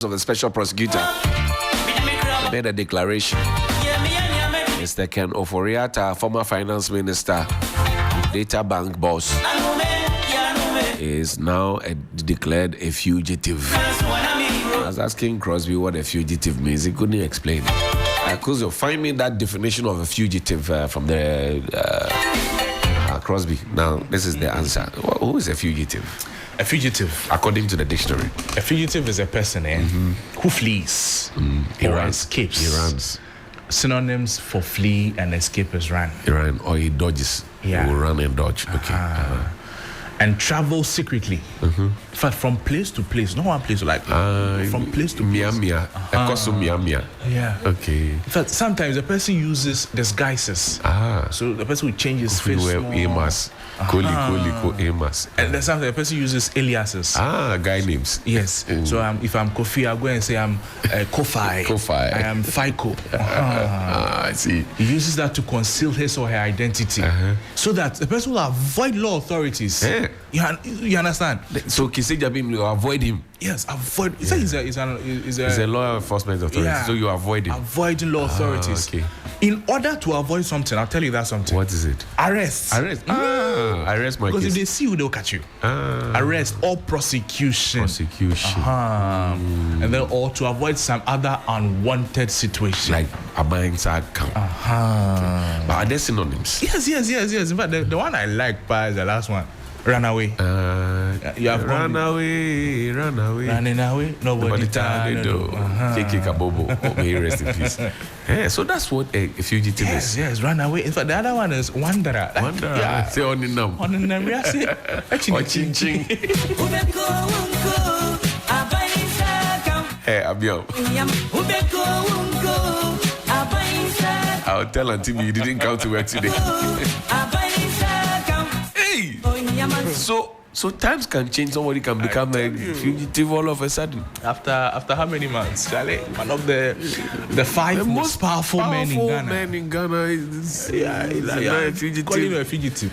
of the Special Prosecutor made a declaration. Mr. Ken Ofori-Atta, former finance minister, data bank boss, is now declared a fugitive. I was asking Crosby what a fugitive means. He couldn't explain. Because you find me that definition of a fugitive from the Crosby. Now, this is the answer. Who is a fugitive? A fugitive, according to the dictionary, a fugitive is a person who flees or escapes. He runs. Synonyms for flee and escape is run. He ran or he dodges. Yeah. He will run and dodge. Okay. And travel secretly. In fact, from place to place. Not one place, like from place to place. Mia. Yeah. Okay. In fact, sometimes the person uses disguises. So the person will change his face. Amos. Amos. And then sometimes the person uses aliases. Guy names. Yes. So if I'm Kofi, I'll go and say I'm Kofi. Kofi. I am Faiko. I see. He uses that to conceal his or her identity, so that the person will avoid law authorities. You understand? So Kisejabim, you avoid him. Yes, avoid. He's a law enforcement authority. Yeah. So you avoid him. Avoiding law authorities. Okay. In order to avoid something, I'll tell you that something. What is it? Arrest. Arrest my Because case. if they see you, they'll catch you. Arrest or prosecution. And then or to avoid some other unwanted situation. Like a mind's account. But are there synonyms? Yes. In fact, the one I like is the last one. Run away. You have run away. Running away. Nobody to do. Kabobo. May he rest in peace. Yeah, so that's what a fugitive is. Yes, run away. In fact, the other one is wanderer. Yeah. Say on the name. On the name, yeah. Say. Ching. Hey, Abiel. I'll tell Auntie you didn't come to work today. So times can change. Somebody can become a fugitive all of a sudden. After how many months, Charlie? One of the five most powerful men in Ghana. Is a fugitive. Call him a fugitive.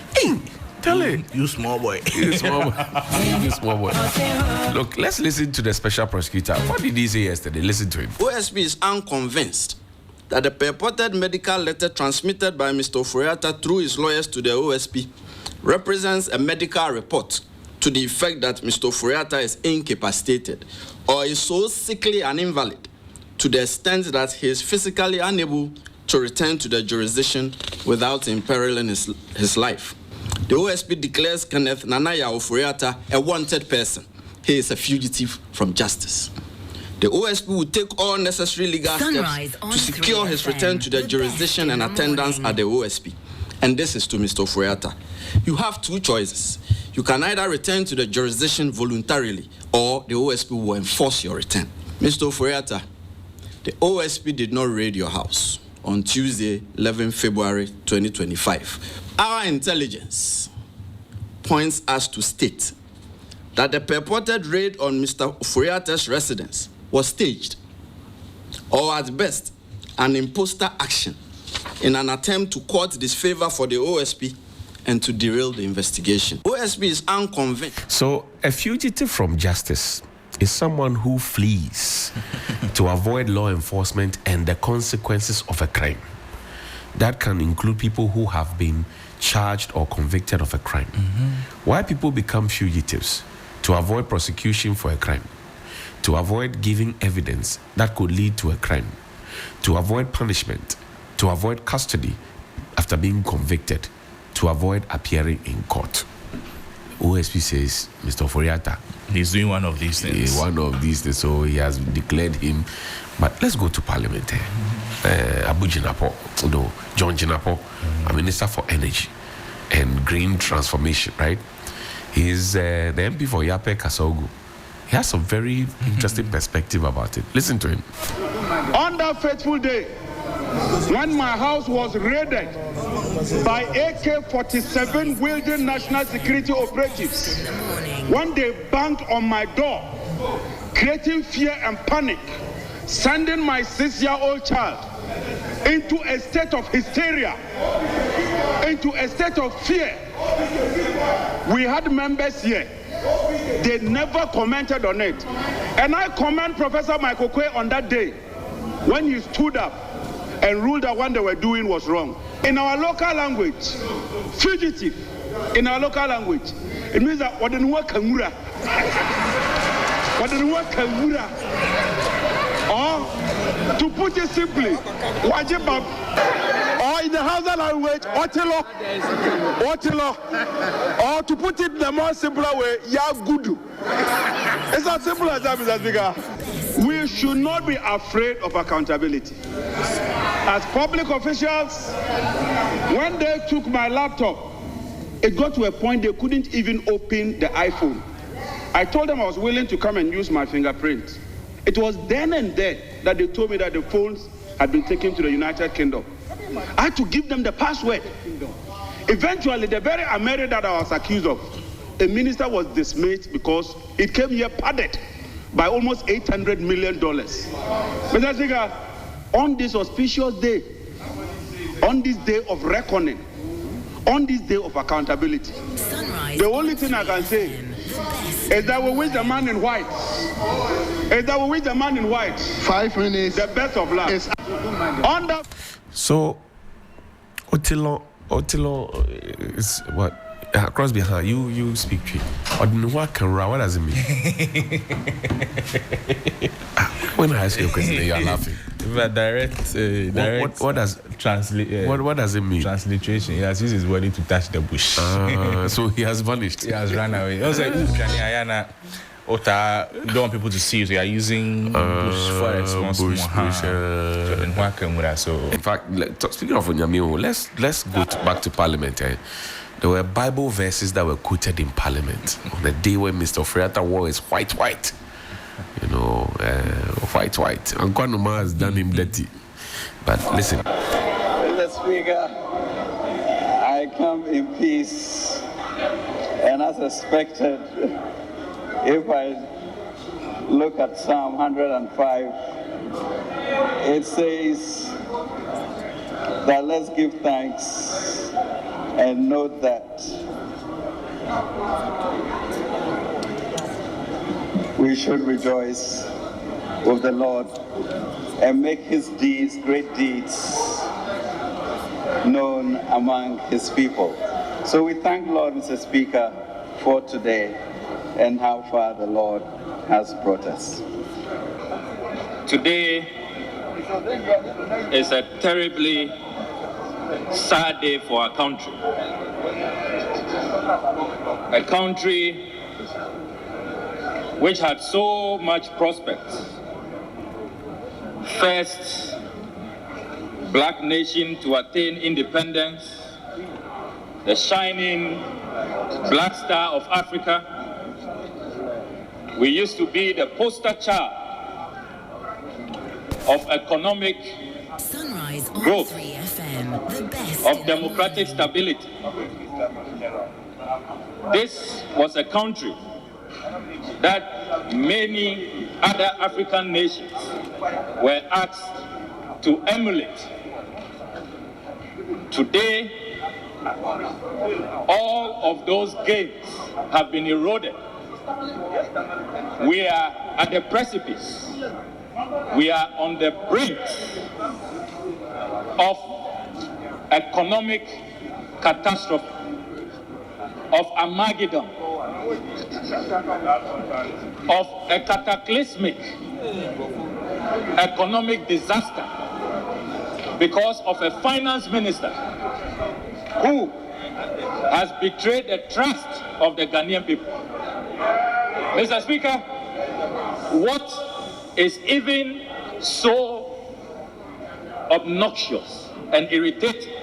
Tell it. You small boy. You small boy. Look, let's listen to the Special Prosecutor. What did he say yesterday? Listen to him. OSP is unconvinced that the purported medical letter transmitted by Mr. Ofori-Atta through his lawyers to the OSP represents a medical report to the effect that Mr. Ofori-Atta is incapacitated or is so sickly and invalid to the extent that he is physically unable to return to the jurisdiction without imperiling his life. The OSP declares Kenneth Nanaya Ofori-Atta a wanted person. He is a fugitive from justice. The OSP will take all necessary legal steps to secure his return to the jurisdiction and attendance at the OSP. And this is to Mr. Ofori-Atta. You have two choices. You can either return to the jurisdiction voluntarily or the OSP will enforce your return. Mr. Ofori-Atta, the OSP did not raid your house on Tuesday, 11 February 2025. Our intelligence points us to state that the purported raid on Mr. Ofori-Atta's residence was staged, or at best, an imposter action in an attempt to court disfavor for the OSP and to derail the investigation. OSP is unconvinced. So, a fugitive from justice is someone who flees to avoid law enforcement and the consequences of a crime. That can include people who have been charged or convicted of a crime. Why people become fugitives? To avoid prosecution for a crime, to avoid giving evidence that could lead to a crime, to avoid punishment, to avoid custody after being convicted, to avoid appearing in court. OSP says Mr. Ofori-Atta, he's doing one of these things. So he has declared him. But let's go to Parliamentary. John Jinapo, a Minister for Energy and Green Transformation, right? He's the MP for Yape Kasogu. He has some very interesting perspective about it. Listen to him. On that fateful day, when my house was raided by AK-47 wielding national security operatives, when they banged on my door, creating fear and panic, sending my 6-year-old child into a state of hysteria, into a state of fear. We had members here They never commented on it. And I commend Professor Michael Quay on that day when he stood up and ruled that what they were doing was wrong. In our local language, fugitive, in our local language, it means that or to put it simply, wajibab, or in the Hausa language, otilo, or to put it in a more simpler way, yagudu. It's as simple as that, Mr. Speaker. We should not be afraid of accountability. As public officials, when they took my laptop, it got to a point they couldn't even open the iPhone. I told them I was willing to come and use my fingerprint. It was then and there that they told me that the phones had been taken to the United Kingdom. I had to give them the password. Eventually, the very America that I was accused of, a minister was dismissed because it came here padded by almost $800 million. Mr. Speaker, on this auspicious day, on this day of reckoning, on this day of accountability, the only thing I can say is that we wish the man in white, 5 minutes, the best of luck. So, Otilo is what? Crosby, you speak Tree. What does it mean? When I ask you a question, you are laughing. Direct. What does translate? What does it mean? Transliteration. He has used his body to touch the bush. So he has vanished. He has run away. I was like, don't want people to see you, so you are using bush for response. So in fact, speaking of Onyamio, let's go back to Parliament. There were Bible verses that were quoted in Parliament on the day when Mr. Ofori-Atta wore his white. You know, white. And Kwanuma has done him dirty. But listen. Mr. Speaker, I come in peace. And as expected, if I look at Psalm 105, it says that let's give thanks and note that we should rejoice with the Lord and make his deeds, great deeds, known among his people. So we thank Lord, Mr. Speaker, for today and how far the Lord has brought us. Today is a terribly sad day for our country. A country which had so much prospect. First black nation to attain independence, the shining black star of Africa. We used to be the poster child of economic growth, of democratic stability. This was a country that many other African nations were asked to emulate. Today, all of those gains have been eroded. We are at the precipice. We are on the brink of economic catastrophe, of Armageddon, of a cataclysmic economic disaster because of a finance minister who has betrayed the trust of the Ghanaian people. Mr. Speaker, what is even so obnoxious and irritating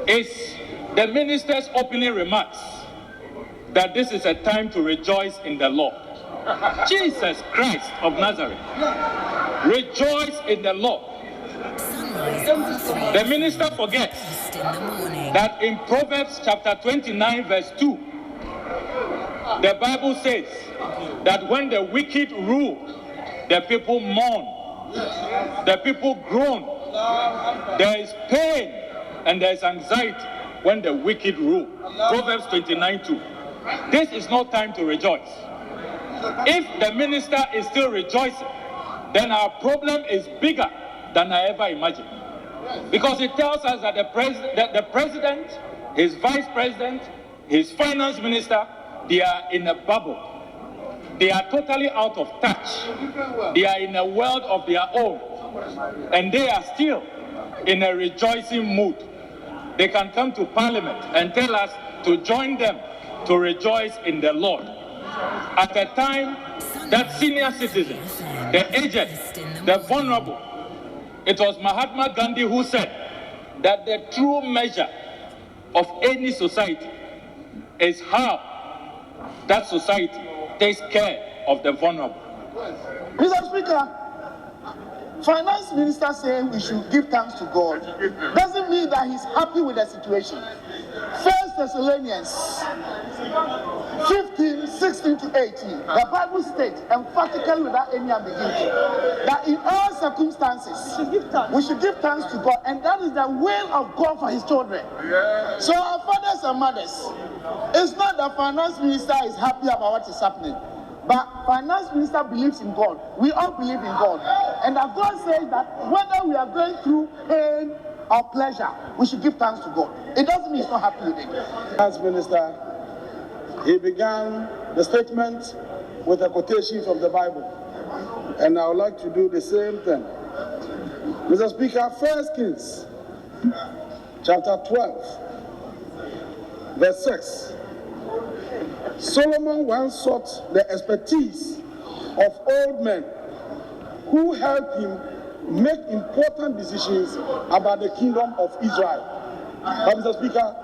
is the minister's opening remarks that this is a time to rejoice in the Lord. Jesus Christ of Nazareth, rejoice in the Lord. The minister forgets that in Proverbs chapter 29 verse 2, the Bible says that when the wicked rule, the people mourn, the people groan. There is pain and there is anxiety when the wicked rule. Proverbs 29:2. this is not time to rejoice. If the minister is still rejoicing, then our problem is bigger than I ever imagined. Because it tells us that the president, his vice president, his finance minister, they are in a bubble. They are totally out of touch. They are in a world of their own. And they are still in a rejoicing mood. They can come to Parliament and tell us to join them to rejoice in the Lord. At a time that senior citizens, the aged, the vulnerable, it was Mahatma Gandhi who said that the true measure of any society is how that society takes care of the vulnerable. Mr. Speaker, Finance Minister saying we should give thanks to God doesn't mean that he's happy with the situation. 1 Thessalonians 15, 16 to 18, the Bible states emphatically without any ambiguity that in all circumstances we should give thanks to God, and that is the will of God for his children. So our fathers and mothers, it's not the Finance Minister is happy about what is happening, but Finance Minister believes in God. We all believe in God. And that God says that whether we are going through pain or pleasure, we should give thanks to God. It doesn't mean he's not happy with it. Finance Minister, he began the statement with a quotation from the Bible. And I would like to do the same thing. Mr. Speaker, 1 Kings, chapter 12, verse 6. Solomon once sought the expertise of old men who helped him make important decisions about the kingdom of Israel. But Mr. Speaker,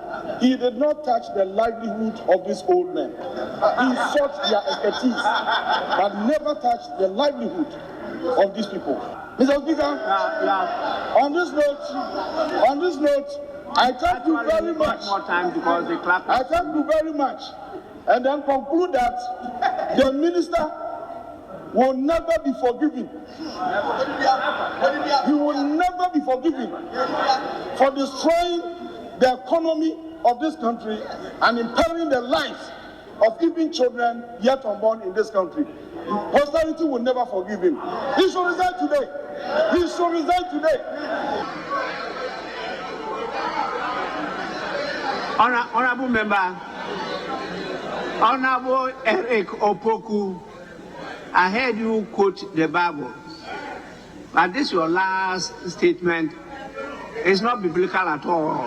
he did not touch the livelihood of these old men. He sought their expertise, but never touched the livelihood of these people. Mr. Speaker, on this note, I thank you very much. I thank you very much. And then conclude that the minister will never be forgiven. He will never be forgiven for destroying the economy of this country and impairing the lives of even children yet unborn in this country. Posterity will never forgive him. He should resign today. He should resign today. Honorable member, Honorable Eric Opoku, I heard you quote the Bible, but this your last statement is not biblical at all.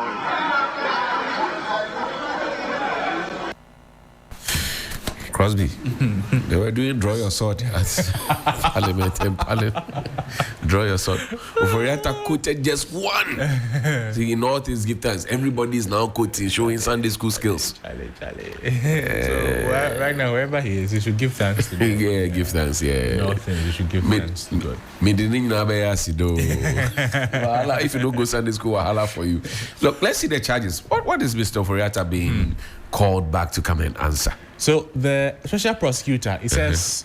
Crosby, they were doing draw your sword at Parliament and Parliament. Draw your sword. Ofori-Atta quoted just one. See, in all things give thanks. Everybody is now quoting, showing Sunday school skills. Charlie. So right now, wherever he is, he should give thanks to God. Yeah, give thanks, yeah. Nothing, you should give thanks to God. If you don't go Sunday school, wahala for you. Look, let's see the charges. What is Mr. Ofori-Atta being called back to come and answer? So the Special Prosecutor, it says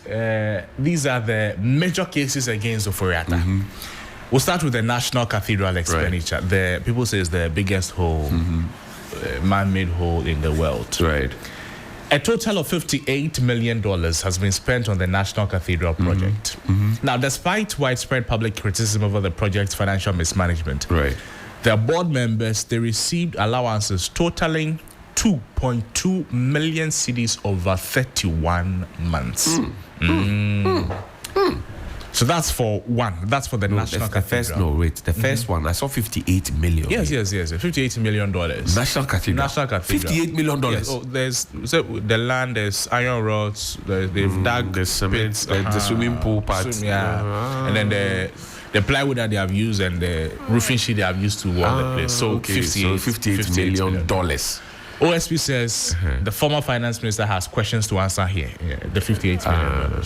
these are the major cases against Ofori-Atta. We'll start with the National Cathedral expenditure. Right. The people say it's the biggest hole, man-made hole in the world. Right. A total of $58 million has been spent on the National Cathedral project. Now, despite widespread public criticism over the project's financial mismanagement, the board members, they received allowances totaling 2.2 million cedis over 31 months. So that's for one. That's for the National Cathedral. The first one, I saw 58 million. Yes. $58 million. National Cathedral. $58 million. Yes. Oh, there's the land, there's iron rods, they've dug the cement, the swimming pool part. And then the plywood that they have used and the roofing sheet they have used to wall the place. So $58 million. OSP says the former finance minister has questions to answer here. The $58 million.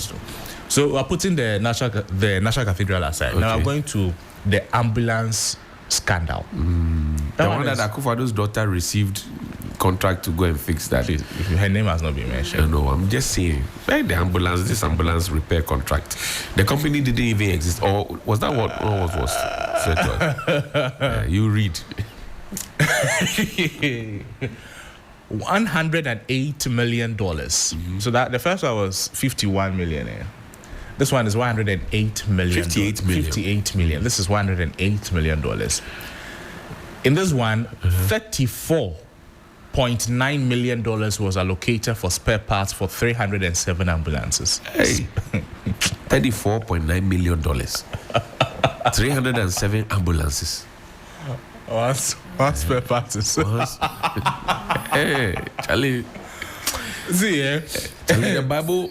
So we're putting the National Cathedral aside. Now we're going to the ambulance scandal. The one that Akufo-Addo's daughter received contract to go and fix that. Please, her name has not been mentioned. No, I'm just saying. This ambulance repair contract. The company didn't even exist. Or was that what was? You read. $108 million. So that the first one was 51 million. This one is 108 million. 58 million. This is $108 million. In this one, $34.9 million was allocated for spare parts for 307 ambulances. Hey, $34.9 million. 307 ambulances. One spare parts. Hey, Charlie. See, Charlie, the Bible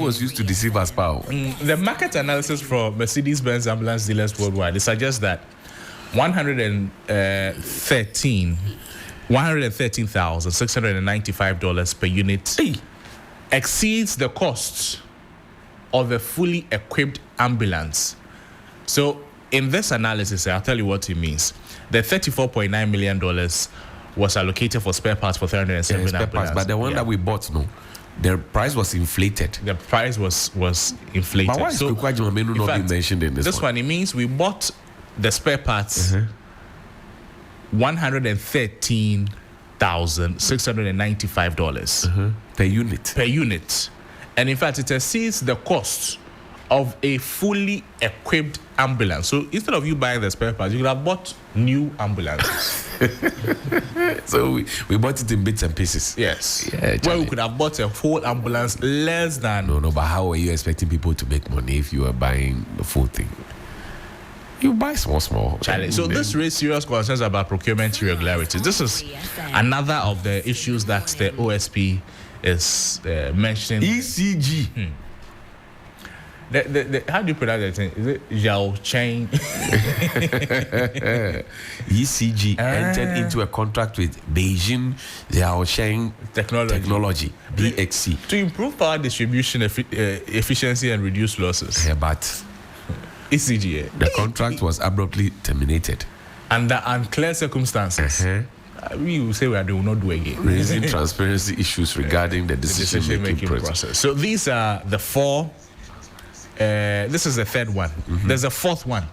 was used to deceive us, pal. The market analysis from Mercedes-Benz ambulance dealers worldwide, it suggests that $113,695 per unit exceeds the cost of a fully equipped ambulance. So in this analysis, I'll tell you what it means. The $34.9 million was allocated for spare parts for 307 spare parts, but the one that we bought, the price was inflated. The price was inflated. But why is Kukwajimamenu not being mentioned in this one? It means we bought the spare parts $113,695 per unit. Per unit. And in fact, it exceeds the cost of a fully equipped ambulance. So instead of you buying the spare parts, you could have bought new ambulances. So we bought it in bits and pieces. Yes. Yeah, well, we could have bought a whole ambulance less than... No, but how are you expecting people to make money if you are buying the full thing? You buy small. Charlie. So this raised serious concerns about procurement irregularities. This is another of the issues that the OSP is mentioning. ECG. How do you pronounce that thing? Is it Zhao Cheng? ECG entered into a contract with Beijing Zhao Cheng Technology, BXC, to improve power distribution efficiency and reduce losses. Yeah, but ECG. The contract was abruptly terminated under unclear circumstances. We will say we will not do again. Raising transparency issues regarding the decision-making process. So these are the four. This is the third one. There's a fourth one.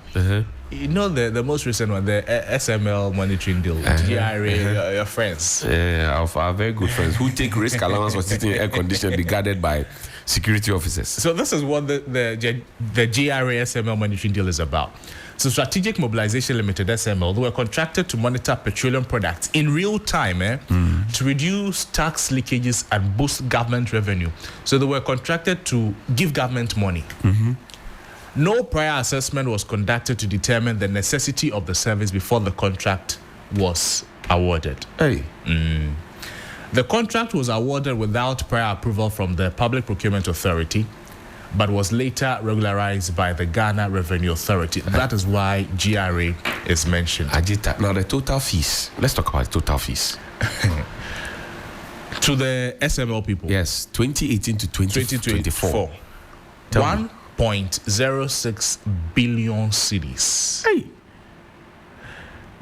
You know the most recent one, the SML monitoring deal, GRA, your friends. Yeah, our very good friends who take risk allowance for sitting in air conditioning, be guarded by security officers. So this is what the GRA SML monitoring deal is about. So Strategic Mobilization Limited, SML, they were contracted to monitor petroleum products in real time to reduce tax leakages and boost government revenue. So they were contracted to give government money. No prior assessment was conducted to determine the necessity of the service before the contract was awarded. The contract was awarded without prior approval from the Public Procurement Authority, but was later regularized by the Ghana Revenue Authority. That is why GRA is mentioned. Now the total fees. Let's talk about total fees. To the SML people. Yes, 2018 to 2024. 1.06 billion cedis. Hey.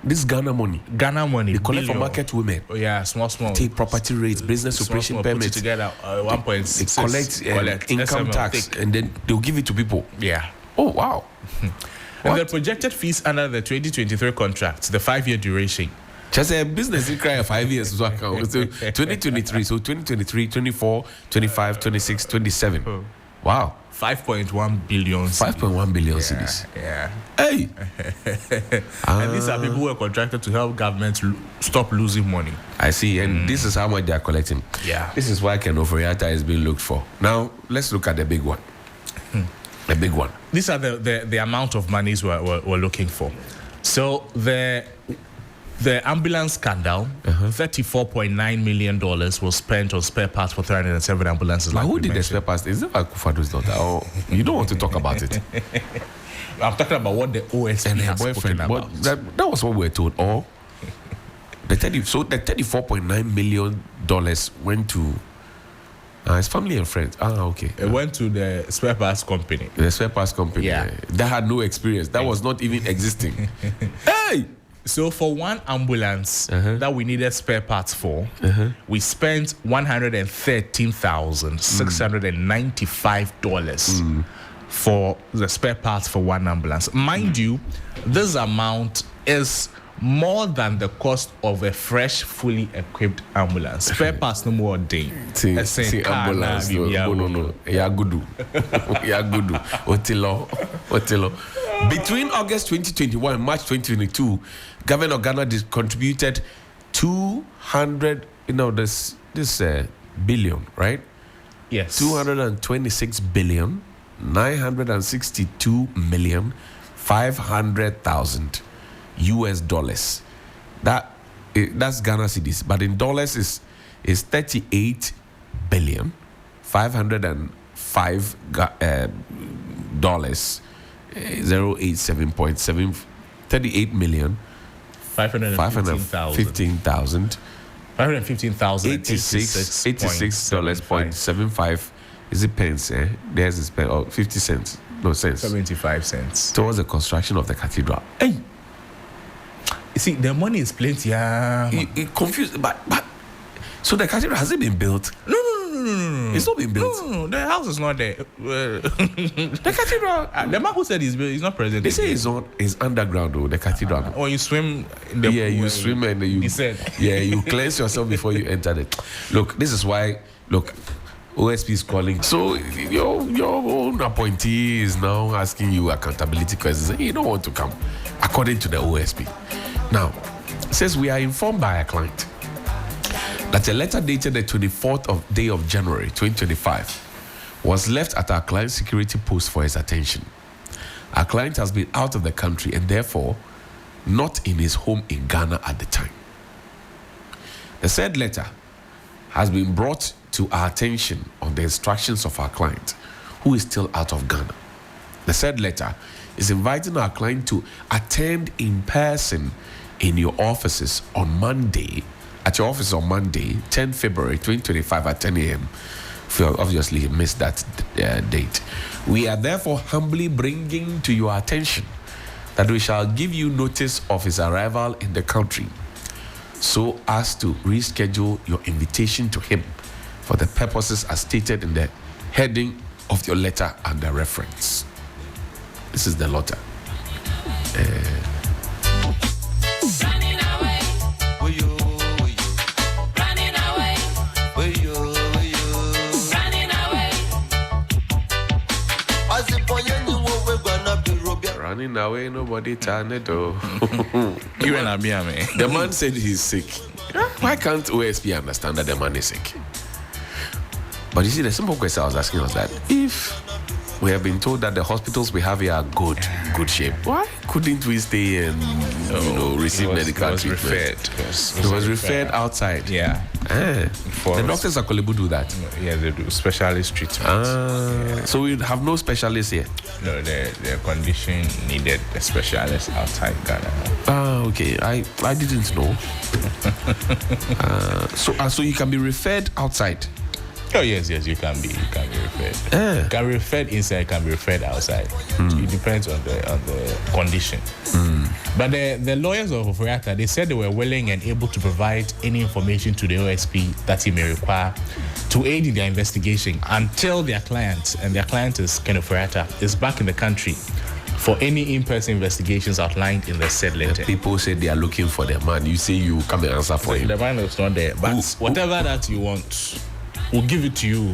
This Ghana money. They collect from market women. Oh yeah, small. Take property rates, business operation permits. Together, 1.6. They collect income SML tax, and then they'll give it to people. Yeah. Oh wow. And the projected fees under the 2023 contract, the 5-year duration. Just a business in cry 5 years. So 2023, so 2023, 24, 25, 26, 27. Wow. 5.1 billion. 5.1 billion cedis. Yeah. Hey. And these are people who are contracted to help governments stop losing money. I see. And this is how much they are collecting. Yeah. This is why Ofori-Atta is being looked for. Now, let's look at the big one. The big one. These are the amount of monies we're looking for. So the ambulance scandal, $34.9 million was spent on spare parts for 307 ambulances. But who did the spare parts? Is it Akufado's daughter? Or you don't want to talk about it? I'm talking about what the OSP and her boyfriend about. That was what we were told. Or the $34.9 million went to his family and friends. Okay. It went to the spare parts company. The spare parts company. Yeah. That had no experience. That was not even existing. Hey! So for one ambulance that we needed spare parts for, we spent $113,695 for the spare parts for one ambulance. Mind you, this amount is more than the cost of a fresh, fully equipped ambulance. Spare parts no more day. See ambulance. No. Yagudu. Otilo. Between August 2021 and March 2022, Government of Ghana contributed 200, billion, right? Yes. 226 billion, 962,500,000 US dollars. That's Ghana cedis, but in dollars is 38 billion, 505 dollars, 087.7, 38 million, 515,000. 86 dollars point 75. Is it pence? There's is 50 cents. No cents. 75 cents towards the construction of the cathedral. Hey, you see, the money is plenty. It confused, but so the cathedral has it been built? No. It's not been built. No, the house is not there. The cathedral. The man who said he's not present. They say it's underground though. The cathedral. Or you swim. You swim and you. You cleanse yourself before you enter it. Look, this is why. Look, OSP is calling. So your own appointee is now asking you accountability questions. You don't want to come, according to the OSP. Now, it says we are informed by a client that a letter dated the 24th day of January 2025 was left at our client's security post for his attention. Our client has been out of the country and therefore not in his home in Ghana at the time. The said letter has been brought to our attention on the instructions of our client, who is still out of Ghana. The said letter is inviting our client to attend in person in your offices on Monday, 10 February 2025 at 10 a.m. If you obviously missed that date. We are therefore humbly bringing to your attention that we shall give you notice of his arrival in the country so as to reschedule your invitation to him for the purposes as stated in the heading of your letter and the reference. This is the letter. Running away, nobody turn it off. The man said he's sick. Why can't OSP understand that the man is sick? But you see, the simple question I was asking was that if we have been told that the hospitals we have here are good shape, why couldn't we stay and receive medical treatment? It was referred outside. Yeah. The doctors at Kolebu do that. Yeah, they do specialist treatment. So we have no specialists here. No, their condition needed a specialist outside Ghana. Okay. I didn't know. So you can be referred outside. Oh yes, you can be referred. You can be referred inside, can be referred outside. It depends on the condition. But the lawyers of Ofori-Atta, they said they were willing and able to provide any information to the OSP that he may require to aid in their investigation until their client, and their client is Ken Ofori-Atta, is back in the country for any in-person investigations outlined in the said letter. People say they are looking for the man. You say you come and answer for him. The man is not there. But whatever that you want, we'll give it to you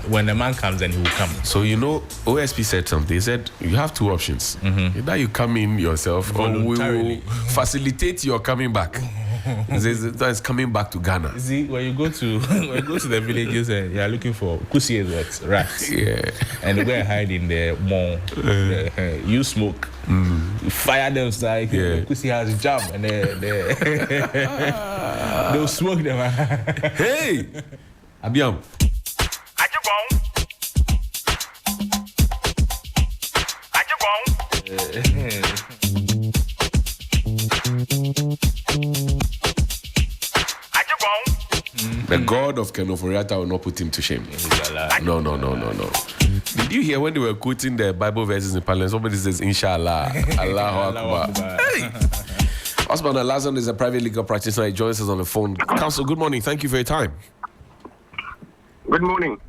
when the man comes, and he will come. So OSP said something. He said you have two options. Either you come in yourself, or we will facilitate your coming back. It's coming back to Ghana. See, when you go to the villages and you are looking for kusi rats, and they go and hide in the mall. You smoke, you fire them like kusi has jam, and they'll smoke them. Hey. Abiam. The God of Ken Ofori-Atta will not put him to shame. No. Did you hear when they were quoting the Bible verses in Parliament? Somebody says, Inshallah, Allahu Akbar. Hey. Osman Alazan is a private legal practitioner. He joins us on the phone. Counsel, good morning. Thank you for your time. Good morning.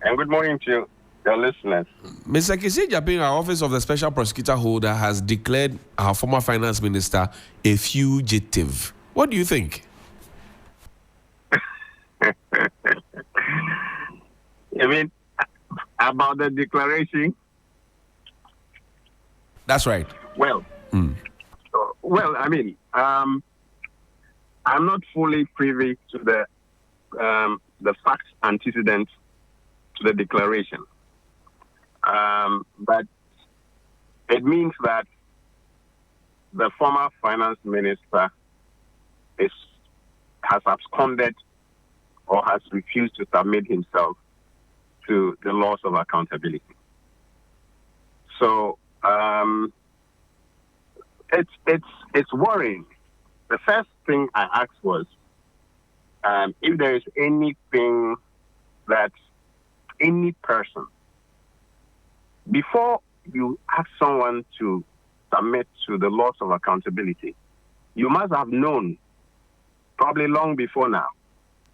And good morning to you. your listeners. Mr. Kisi Japing, our Office of the Special Prosecutor holder, has declared our former finance minister a fugitive. What do you think? You mean about the declaration? That's right. Well, I mean, I'm not fully privy to the facts antecedent to the declaration, but it means that the former finance minister has absconded or has refused to submit himself to the laws of accountability. So it's worrying. The first thing I asked was if there is anything that any person, before you ask someone to submit to the laws of accountability, you must have known, probably long before now,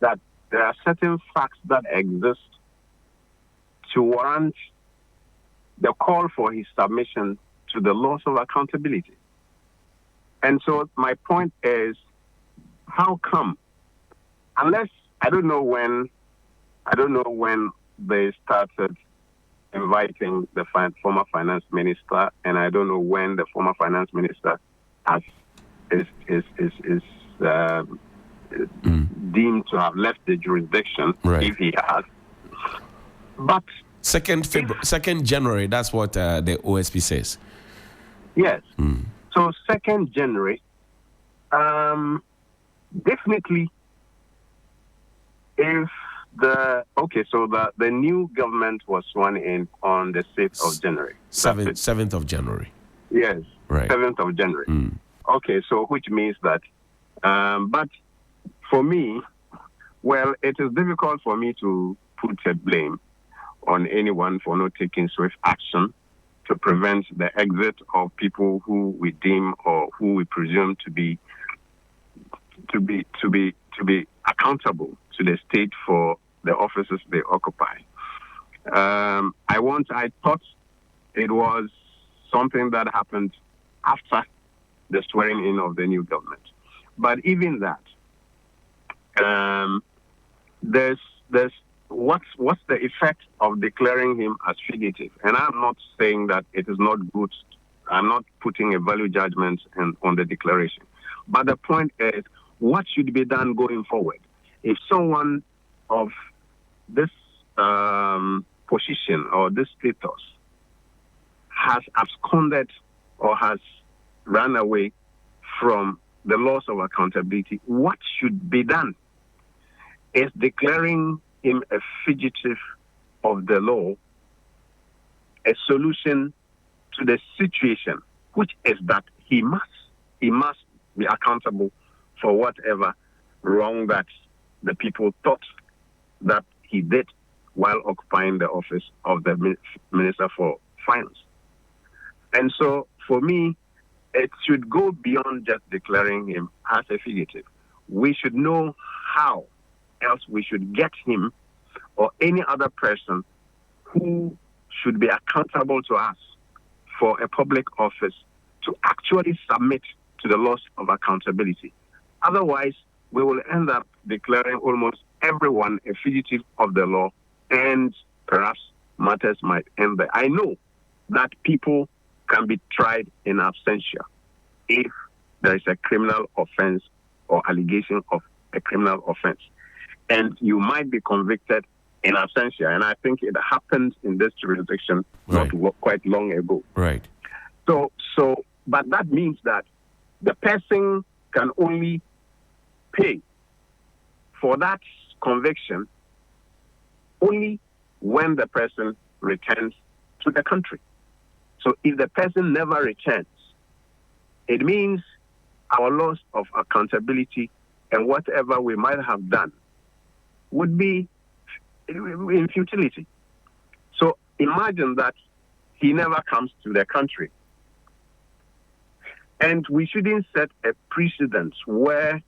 that there are certain facts that exist to warrant the call for his submission to the laws of accountability. And so my point is, how come, unless I don't know when they started inviting the former finance minister, and I don't know when the former finance minister is deemed to have left the jurisdiction, if he has. But 2nd January, that's what the OSP says. Yes. So 2nd January, definitely, if the new government was sworn in on the 6th of January. 7th of January. Yes. Right. 7th of January. Okay, so which means that, but for me, well, it is difficult for me to put a blame on anyone for not taking swift action to prevent the exit of people who we deem or who we presume to be accountable to the state for the offices they occupy. I thought it was something that happened after the swearing in of the new government. But even that, there's what's the effect of declaring him as fugitive? And I'm not saying that it is not good. I'm not putting a value judgment on the declaration. But the point is, what should be done going forward? If someone of this position or this status has absconded or has run away from the laws of accountability, what should be done? Is declaring him a fugitive of the law a solution to the situation, which is that he must be accountable for whatever wrong that the people thought that he did while occupying the office of the Minister for Finance. And so, for me, it should go beyond just declaring him as a fugitive. We should know how else we should get him or any other person who should be accountable to us for a public office to actually submit to the laws of accountability. Otherwise, we will end up declaring almost everyone a fugitive of the law, and perhaps matters might end there. I know that people can be tried in absentia if there is a criminal offense or allegation of a criminal offense. And you might be convicted in absentia. And I think it happened in this jurisdiction not quite long ago. Right. So, but that means that the person can only pay for that conviction only when the person returns to the country. So if the person never returns, it means our laws of accountability and whatever we might have done would be in futility. So imagine that he never comes to the country. And we shouldn't set a precedent where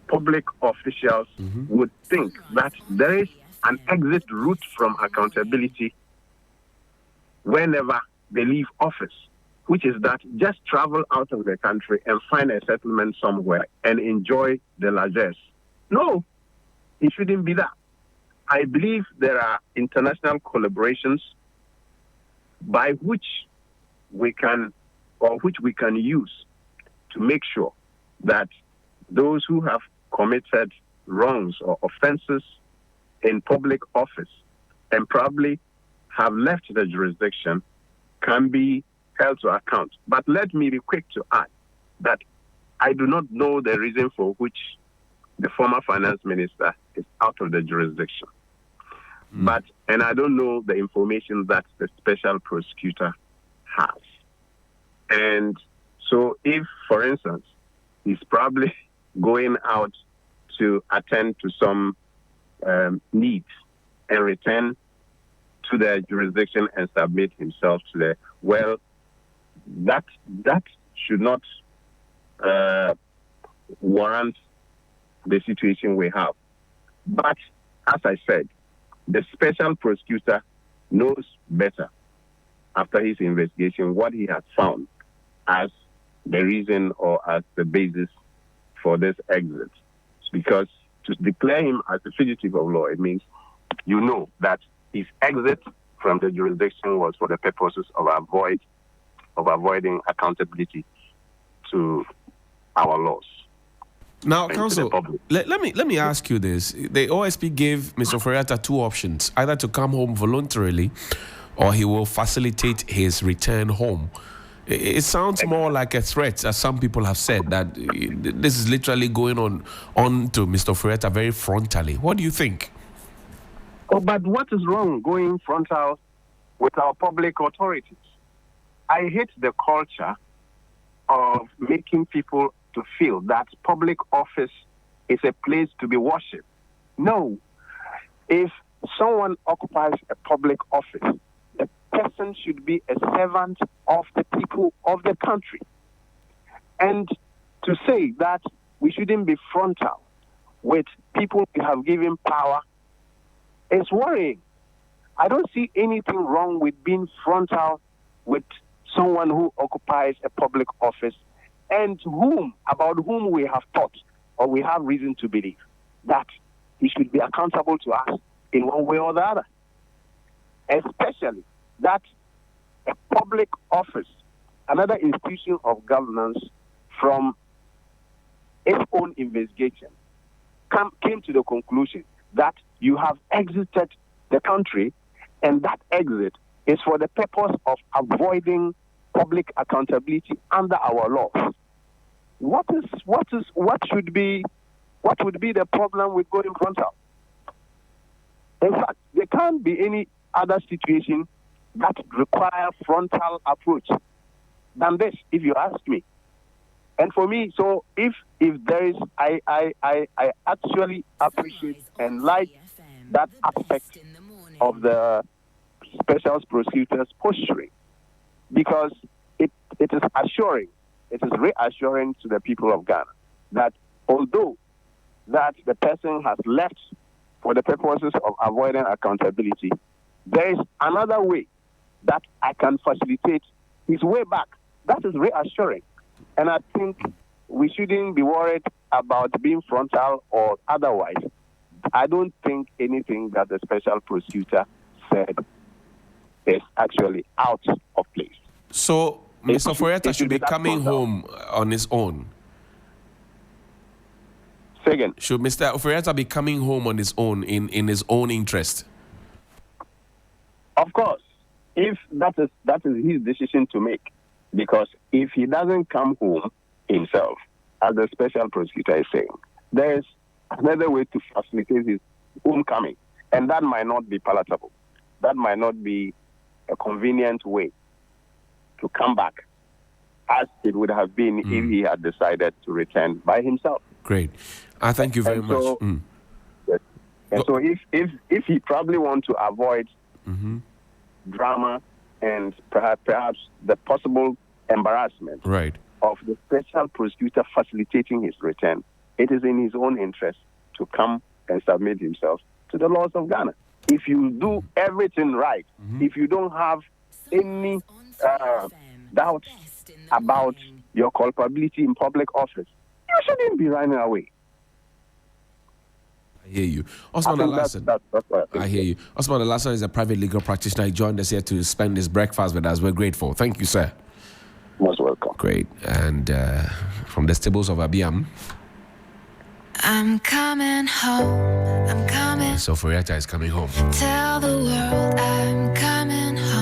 public officials would think that there is an exit route from accountability whenever they leave office, which is that just travel out of the country and find a settlement somewhere and enjoy the largesse. No, it shouldn't be that. I believe there are international collaborations by which we can use to make sure that those who have committed wrongs or offenses in public office and probably have left the jurisdiction can be held to account. But let me be quick to add that I do not know the reason for which the former finance minister is out of the jurisdiction. And I don't know the information that the special prosecutor has. And so if, for instance, he's probably going out to attend to some needs and return to the jurisdiction and submit himself to the, well, that should not warrant the situation we have. But as I said, the special prosecutor knows better after his investigation what he has found as the reason or as the basis for this exit. Because to declare him as a fugitive of law, it means you know that his exit from the jurisdiction was for the purposes of avoiding accountability to our laws. Now, Counsel, let me ask you this. The OSP gave Mr. Ofori-Atta two options, either to come home voluntarily or he will facilitate his return home. It sounds more like a threat, as some people have said, that this is literally going on to Mr. Ofori-Atta very frontally. What do you think? Oh, but what is wrong going frontal with our public authorities? I hate the culture of making people to feel that public office is a place to be worshipped. No. If someone occupies a public office, the person should be a servant of the people of the country. And to say that we shouldn't be frontal with people we have given power is worrying. I don't see anything wrong with being frontal with someone who occupies a public office and about whom we have thought or we have reason to believe that he should be accountable to us in one way or the other. Especially that a public office, another institution of governance, from its own investigation, came to the conclusion that you have exited the country, and that exit is for the purpose of avoiding public accountability under our laws. What would be the problem with going frontal? In fact, there can't be any other situation that require frontal approach than this, if you ask me. And for me, so if there is, I actually appreciate and like that aspect of the special prosecutor's posturing, because it is assuring, it is reassuring to the people of Ghana that although that the person has left for the purposes of avoiding accountability, there is another way that I can facilitate his way back. That is reassuring. And I think we shouldn't be worried about being frontal or otherwise. I don't think anything that the special prosecutor said is actually out of place. So, Mr. Ofori-Atta should be coming home on his own? Say again. Should Mr. Ofori-Atta be coming home on his own, in his own interest? Of course, if that is his decision to make. Because if he doesn't come home himself, as the special prosecutor is saying, there is another way to facilitate his homecoming. And that might not be palatable. That might not be a convenient way to come back, as it would have been if he had decided to return by himself. Great. I thank you very much. Yes. And so if he probably wants to avoid drama and perhaps the possible embarrassment of the special prosecutor facilitating his return, it is in his own interest to come and submit himself to the laws of Ghana. If you do everything right, if you don't have any doubts about your culpability in public office, you shouldn't be running away. I hear you. Osman Alassane. I hear you. Osman Alassane is a private legal practitioner. He joined us here to spend his breakfast with us. We're grateful. Thank you, sir. Most welcome. Great. And from the stables of Abiam, I'm coming home. I'm coming. So Ofori-Atta is coming home. Tell the world I'm coming.